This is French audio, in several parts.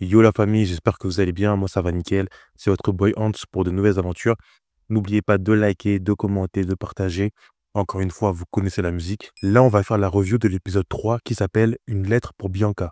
Yo la famille, j'espère que vous allez bien, moi ça va nickel. C'est votre boy Hans pour de nouvelles aventures. N'oubliez pas de liker, de commenter, de partager. Encore une fois, vous connaissez la musique. Là, on va faire la review de l'épisode 3 qui s'appelle Une lettre pour Bianca.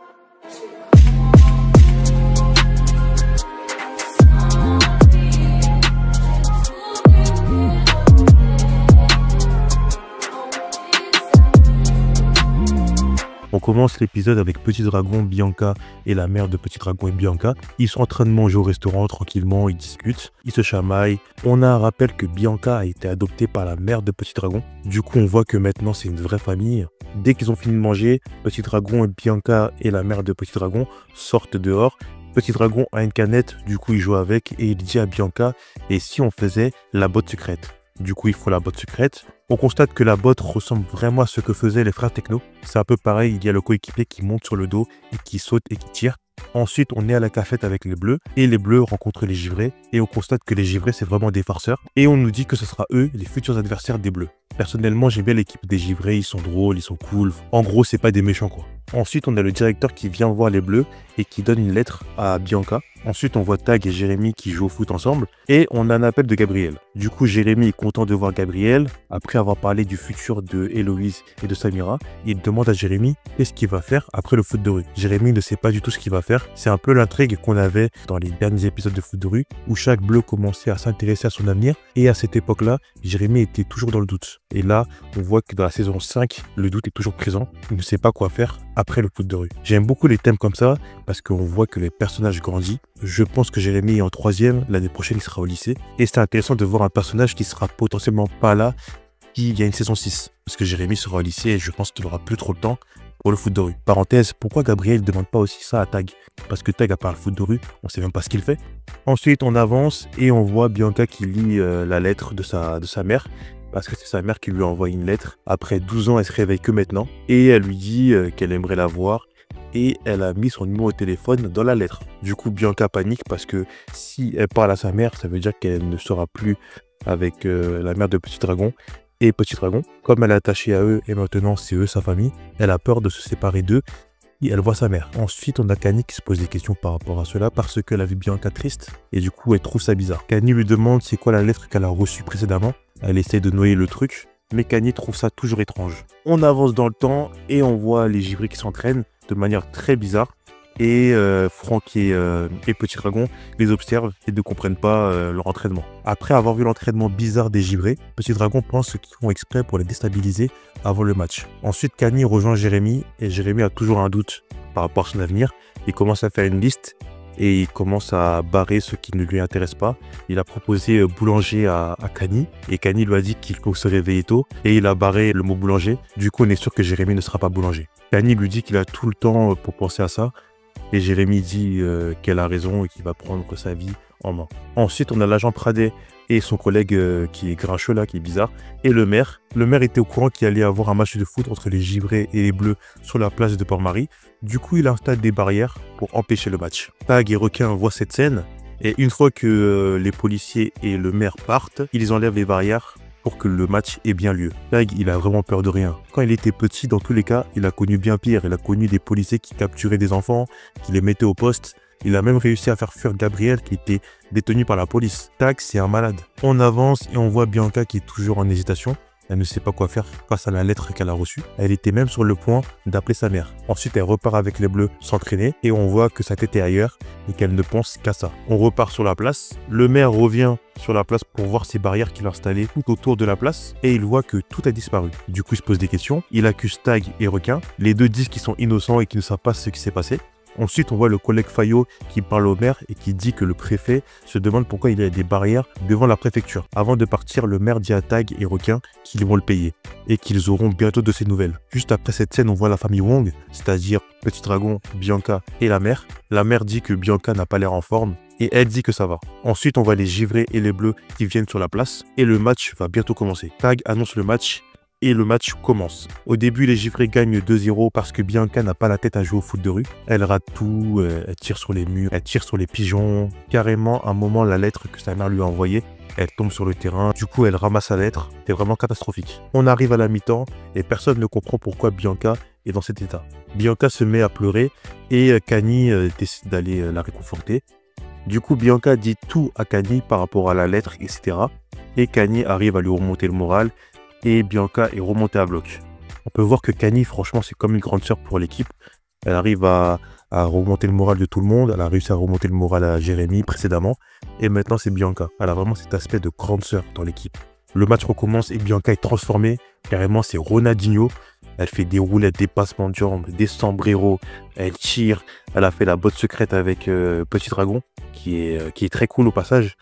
On commence l'épisode avec Petit Dragon, Bianca et la mère de Petit Dragon et Bianca. Ils sont en train de manger au restaurant tranquillement, ils discutent, ils se chamaillent. On a un rappel que Bianca a été adoptée par la mère de Petit Dragon. Du coup, on voit que maintenant c'est une vraie famille. Dès qu'ils ont fini de manger, Petit Dragon et Bianca et la mère de Petit Dragon sortent dehors. Petit Dragon a une canette, du coup il joue avec et il dit à Bianca « Et si on faisait la botte secrète ?» Du coup, il faut la botte secrète. On constate que la botte ressemble vraiment à ce que faisaient les frères Techno. C'est un peu pareil, il y a le coéquipier qui monte sur le dos et qui saute et qui tire. Ensuite, on est à la cafette avec les bleus et les bleus rencontrent les givrés et on constate que les givrés, c'est vraiment des farceurs. Et on nous dit que ce sera eux, les futurs adversaires des bleus. Personnellement, j'aime bien l'équipe des givrés, ils sont drôles, ils sont cool. En gros, c'est pas des méchants quoi. Ensuite, on a le directeur qui vient voir les bleus et qui donne une lettre à Bianca. Ensuite, on voit Tag et Jérémy qui jouent au foot ensemble. Et on a un appel de Gabriel. Du coup, Jérémy est content de voir Gabriel. Après avoir parlé du futur de Héloïse et de Samira, il demande à Jérémy qu'est-ce qu'il va faire après le foot de rue. Jérémy ne sait pas du tout ce qu'il va faire. C'est un peu l'intrigue qu'on avait dans les derniers épisodes de foot de rue, où chaque bleu commençait à s'intéresser à son avenir. Et à cette époque-là, Jérémy était toujours dans le doute. Et là, on voit que dans la saison 5, le doute est toujours présent. Il ne sait pas quoi faire après le foot de rue. J'aime beaucoup les thèmes comme ça parce qu'on voit que les personnages grandissent. Je pense que Jérémy est en 3e, l'année prochaine il sera au lycée. Et c'est intéressant de voir un personnage qui sera potentiellement pas là il y a une saison 6. Parce que Jérémy sera au lycée et je pense qu'il n'aura plus trop le temps pour le foot de rue. Parenthèse, pourquoi Gabriel ne demande pas aussi ça à Tag? Parce que Tag, à part le foot de rue, on sait même pas ce qu'il fait. Ensuite, on avance et on voit Bianca qui lit la lettre de sa mère. Parce que c'est sa mère qui lui a envoyé une lettre. Après 12 ans, elle se réveille que maintenant. Et elle lui dit qu'elle aimerait la voir. Et elle a mis son numéro de téléphone dans la lettre. Du coup, Bianca panique parce que si elle parle à sa mère, ça veut dire qu'elle ne sera plus avec la mère de Petit Dragon. Et Petit Dragon, comme elle est attachée à eux et maintenant c'est eux sa famille, elle a peur de se séparer d'eux. Et elle voit sa mère. Ensuite, on a Kani qui se pose des questions par rapport à cela parce qu'elle a vu Bianca triste et du coup, elle trouve ça bizarre. Kani lui demande c'est quoi la lettre qu'elle a reçue précédemment. Elle essaie de noyer le truc, mais Kani trouve ça toujours étrange. On avance dans le temps et on voit les givrés qui s'entraînent de manière très bizarre. Et Franck et Petit Dragon les observent et ne comprennent pas leur entraînement. Après avoir vu l'entraînement bizarre des givrés, Petit Dragon pense qu'ils font exprès pour les déstabiliser avant le match. Ensuite, Kani rejoint Jérémy et Jérémy a toujours un doute par rapport à son avenir. Il commence à faire une liste et il commence à barrer ce qui ne lui intéresse pas. Il a proposé boulanger à Kani et Kani lui a dit qu'il faut se réveiller tôt et il a barré le mot boulanger. Du coup, on est sûr que Jérémy ne sera pas boulanger. Kani lui dit qu'il a tout le temps pour penser à ça. Et Jérémy dit qu'elle a raison et qu'il va prendre sa vie en main. Ensuite, on a l'agent Pradet et son collègue qui est grincheux là, qui est bizarre, et le maire. Le maire était au courant qu'il allait avoir un match de foot entre les givrés et les bleus sur la place de Port-Marie. Du coup, il installe des barrières pour empêcher le match. Tag et Requin voient cette scène et une fois que les policiers et le maire partent, ils enlèvent les barrières pour que le match ait bien lieu. Tag, il a vraiment peur de rien. Quand il était petit, dans tous les cas, il a connu bien pire. Il a connu des policiers qui capturaient des enfants, qui les mettaient au poste. Il a même réussi à faire fuir Gabriel qui était détenu par la police. Tag, c'est un malade. On avance et on voit Bianca qui est toujours en hésitation. Elle ne sait pas quoi faire face à la lettre qu'elle a reçue. Elle était même sur le point d'appeler sa mère. Ensuite, elle repart avec les bleus s'entraîner et on voit que sa tête est ailleurs et qu'elle ne pense qu'à ça. On repart sur la place. Le maire revient sur la place pour voir ces barrières qu'il a installées tout autour de la place et il voit que tout a disparu. Du coup, il se pose des questions. Il accuse Tag et Requin. Les deux disent qu'ils sont innocents et qu'ils ne savent pas ce qui s'est passé. Ensuite, on voit le collègue Fayot qui parle au maire et qui dit que le préfet se demande pourquoi il y a des barrières devant la préfecture. Avant de partir, le maire dit à Tag et Requin qu'ils vont le payer et qu'ils auront bientôt de ses nouvelles. Juste après cette scène, on voit la famille Wong, c'est-à-dire Petit Dragon, Bianca et la mère. La mère dit que Bianca n'a pas l'air en forme et elle dit que ça va. Ensuite, on voit les givrés et les bleus qui viennent sur la place et le match va bientôt commencer. Tag annonce le match et le match commence. Au début, les givrés gagnent 2-0 parce que Bianca n'a pas la tête à jouer au foot de rue. Elle rate tout, elle tire sur les murs, elle tire sur les pigeons. Carrément, à un moment, la lettre que sa mère lui a envoyée, Elle tombe sur le terrain, du coup elle ramasse la lettre, c'est vraiment catastrophique. On arrive à la mi-temps et personne ne comprend pourquoi Bianca est dans cet état. Bianca se met à pleurer et Kanye décide d'aller la réconforter. Du coup Bianca dit tout à Kanye par rapport à la lettre, etc. Et Kanye arrive à lui remonter le moral et Bianca est remontée à bloc. On peut voir que Kanye, franchement, c'est comme une grande sœur pour l'équipe. Elle arrive à remonter le moral de tout le monde. Elle a réussi à remonter le moral à Jérémy précédemment. Et maintenant, c'est Bianca. Elle a vraiment cet aspect de grande sœur dans l'équipe. Le match recommence et Bianca est transformée. Carrément, c'est Ronaldinho. Elle fait des roulettes, des passements de jambes, des sombreros. Elle tire. Elle a fait la botte secrète avec Petit Dragon, qui est très cool au passage.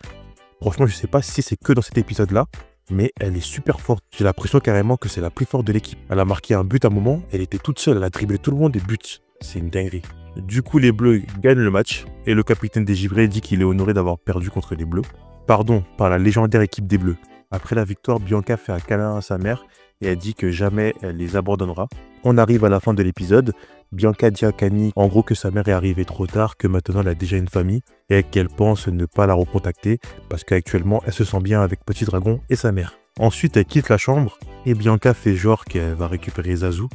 Franchement, je ne sais pas si c'est que dans cet épisode-là, mais elle est super forte. J'ai l'impression carrément que c'est la plus forte de l'équipe. Elle a marqué un but à un moment, elle était toute seule, elle a dribblé tout le monde et but. C'est une dinguerie. Du coup, les Bleus gagnent le match et le capitaine des Givrés dit qu'il est honoré d'avoir perdu contre les Bleus. Pardon, par la légendaire équipe des Bleus. Après la victoire, Bianca fait un câlin à sa mère et elle dit que jamais elle les abandonnera. On arrive à la fin de l'épisode. Bianca dit à Kanye en gros que sa mère est arrivée trop tard, que maintenant elle a déjà une famille et qu'elle pense ne pas la recontacter parce qu'actuellement elle se sent bien avec Petit Dragon et sa mère. Ensuite elle quitte la chambre et Bianca fait genre qu'elle va récupérer Zazu,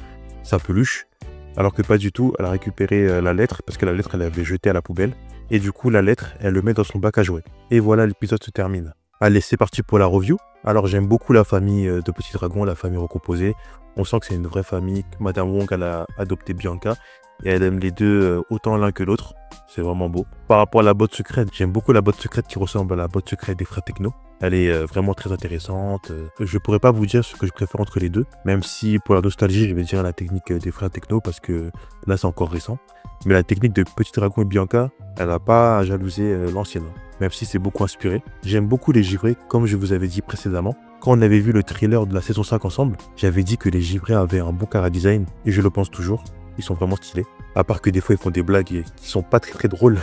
sa peluche, alors que pas du tout, elle a récupéré la lettre parce que la lettre elle l'avait jetée à la poubelle et du coup la lettre elle le met dans son bac à jouer. Et voilà, l'épisode se termine. Allez, c'est parti pour la review. Alors j'aime beaucoup la famille de Petit Dragon, la famille recomposée. On sent que c'est une vraie famille. Madame Wong, elle a adopté Bianca et elle aime les deux autant l'un que l'autre. C'est vraiment beau. Par rapport à la botte secrète, j'aime beaucoup la botte secrète qui ressemble à la botte secrète des frères Techno. Elle est vraiment très intéressante. Je pourrais pas vous dire ce que je préfère entre les deux, même si pour la nostalgie, je vais dire la technique des frères Techno parce que là, c'est encore récent. Mais la technique de Petit Dragon et Bianca, elle n'a pas à jalouser l'ancienne, même si c'est beaucoup inspiré. J'aime beaucoup les Givrés, comme je vous avais dit précédemment. Quand on avait vu le thriller de la saison 5 ensemble, j'avais dit que les Givrés avaient un bon chara-design, et je le pense toujours. Ils sont vraiment stylés. À part que des fois, ils font des blagues qui sont pas très drôles.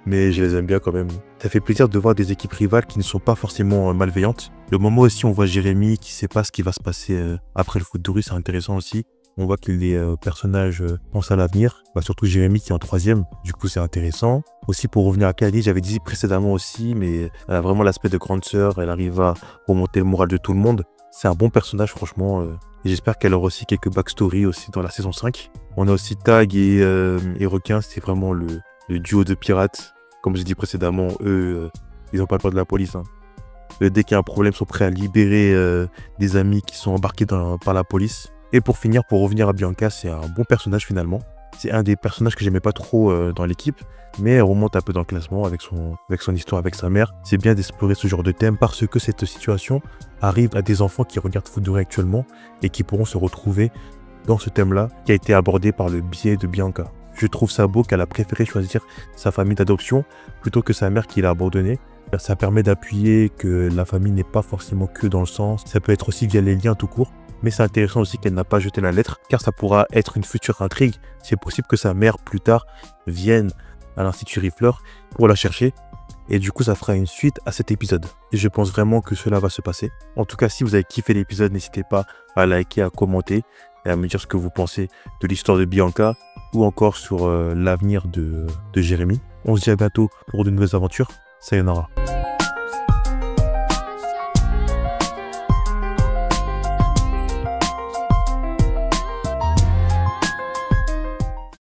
Mais je les aime bien quand même. Ça fait plaisir de voir des équipes rivales qui ne sont pas forcément malveillantes. Le moment aussi, on voit Jérémy qui sait pas ce qui va se passer après le foot de rue, c'est intéressant aussi. On voit que les personnages pensent à l'avenir, surtout Jérémy qui est en 3e, du coup c'est intéressant. Aussi pour revenir à Kali, j'avais dit précédemment aussi, mais elle a vraiment l'aspect de grande sœur, elle arrive à remonter le moral de tout le monde. C'est un bon personnage franchement, et j'espère qu'elle aura aussi quelques backstories aussi dans la saison 5. On a aussi Tag et Requin, c'est vraiment le duo de pirates. Comme je dit précédemment, eux, ils n'ont pas peur de la police. Hein. Dès qu'il y a un problème, ils sont prêts à libérer des amis qui sont embarqués par la police. Et pour finir, pour revenir à Bianca, c'est un bon personnage finalement. C'est un des personnages que j'aimais pas trop dans l'équipe, mais elle remonte un peu dans le classement avec son histoire avec sa mère. C'est bien d'explorer ce genre de thème parce que cette situation arrive à des enfants qui regardent Foot de rue actuellement et qui pourront se retrouver dans ce thème-là qui a été abordé par le biais de Bianca. Je trouve ça beau qu'elle a préféré choisir sa famille d'adoption plutôt que sa mère qui l'a abandonnée. Ça permet d'appuyer que la famille n'est pas forcément que dans le sens, ça peut être aussi via les liens tout court. Mais c'est intéressant aussi qu'elle n'a pas jeté la lettre, car ça pourra être une future intrigue. C'est possible que sa mère, plus tard, vienne à l'Institut Riffleur pour la chercher. Et du coup, ça fera une suite à cet épisode. Et je pense vraiment que cela va se passer. En tout cas, si vous avez kiffé l'épisode, n'hésitez pas à liker, à commenter et à me dire ce que vous pensez de l'histoire de Bianca ou encore sur l'avenir de Jérémy. On se dit à bientôt pour de nouvelles aventures. Sayonara.